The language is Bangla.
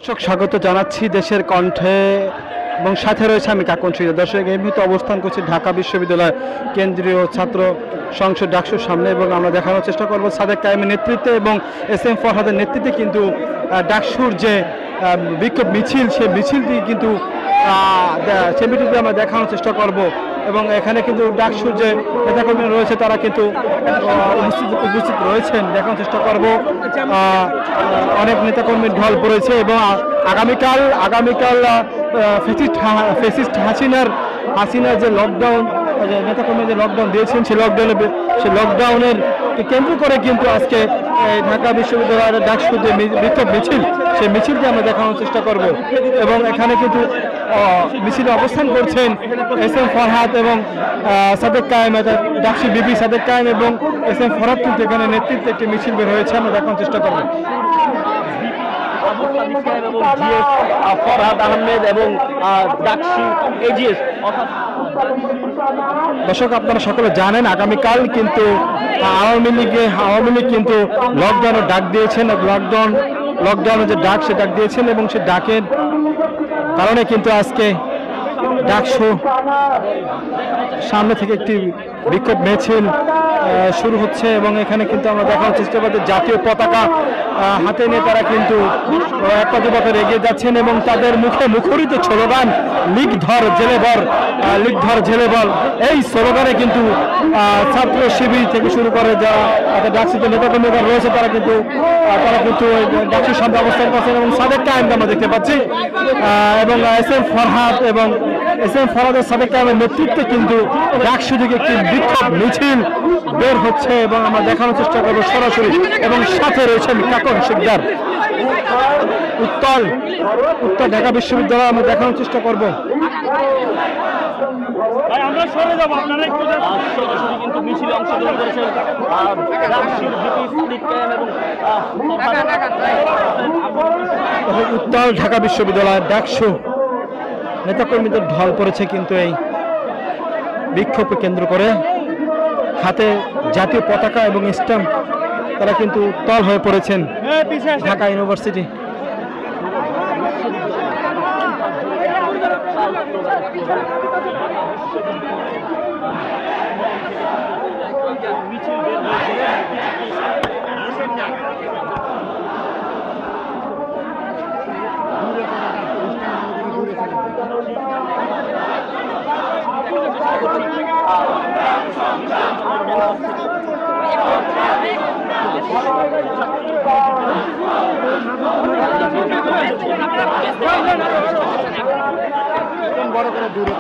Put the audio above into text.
দর্শক স্বাগত জানাচ্ছি দেশের কণ্ঠে এবং সাথে রয়েছে আমি কাকন শ্রীধর। দর্শক এই মুহূর্তে অবস্থান করছি ঢাকা বিশ্ববিদ্যালয় কেন্দ্রীয় ছাত্র সংসদ ডাকসুর সামনে এবং আমরা দেখানোর চেষ্টা করব সাদেক কায়েমের নেতৃত্বে এবং SM ফরহাদের নেতৃত্বে কিন্তু ডাকসুর যে বিক্ষোভ মিছিল সেই মিছিলটি কিন্তু সেমিটিতে আমরা দেখানোর চেষ্টা করব এবং এখানে কিন্তু ডাকসুর যে নেতাকর্মী রয়েছে তারা কিন্তু উপস্থিত রয়েছেন, দেখানোর চেষ্টা করব। অনেক নেতাকর্মীর ঢল পড়েছে এবং আগামীকাল ফেসিস্ট হাসিনার যে লকডাউন নেতাকর্মী যে লকডাউন দিয়েছেন সেই লকডাউনের কেন্দ্র করে কিন্তু আজকে ঢাকা বিশ্ববিদ্যালয়ের ডাকসুতে বিক্ষোভ মিছিল সেই মিছিলটি আমরা দেখানোর চেষ্টা করব এবং এখানে কিন্তু মিছিলে অবস্থান করছেন SM ফরহাদ এবং সাদেক কায়েম, ডাকসু বিপি সাদেক কায়েম এবং SM ফরহাদ কিন্তু এখানে নেতৃত্বে একটি মিছিল বের হয়েছে, আমরা দেখানোর চেষ্টা করব। ফরহাদ আহমেদ এবং ডাকসু এজিএস। দর্শক আপনারা সকলে জানেন আগামীকাল কিন্তু আওয়ামী লীগ কিন্তু লকডাউনের ডাক দিয়েছেন, লকডাউনের যে ডাক সে ডাক দিয়েছেন এবং সে ডাকের কারণে কিন্তু আজকে ডাকসু সামনে থেকে একটি বিক্ষোভ মিছিল শুরু হচ্ছে এবং এখানে কিন্তু আমরা দেখানোর চেষ্টা করছি জাতীয় পতাকা হাতে নিয়ে তারা কিন্তু এক পথে এগিয়ে যাচ্ছেন এবং তাদের মুখে মুখরিত স্লোগান লীগ ধর জেলে ভর, লীগ ধর জেলে বল। এই স্লোগানে কিন্তু ছাত্র শিবির থেকে শুরু করে যারা ডাকসুতে নেতাকর্মীরা রয়েছে তারা কিন্তু ডাকসুর সামনে অবস্থান করছেন এবং সাদেক কায়েমকে আমরা দেখতে পাচ্ছি এবং SM ফরহাদের সাদেক কায়েমের নেতৃত্বে কিন্তু ডাকসু থেকে একটি বিক্ষোভ মিছিল বের হচ্ছে এবং আমরা দেখানোর চেষ্টা করবো সরাসরি এবং সাথে রয়েছে কাকন শিকদার। উত্তর ঢাকা বিশ্ববিদ্যালয় আমরা দেখানোর চেষ্টা করব। উত্তর ঢাকা বিশ্ববিদ্যালয়ের ডাকসু নেতাকর্মীদের ঢল পড়েছে কিন্তু এই বিক্ষোভকে কেন্দ্র করে হাতে জাতীয় পতাকা এবং স্ট্যাম্প তারা কিন্তু তল হয়ে পড়েছেন ঢাকা ইউনিভার্সিটি। বড় করে দূরে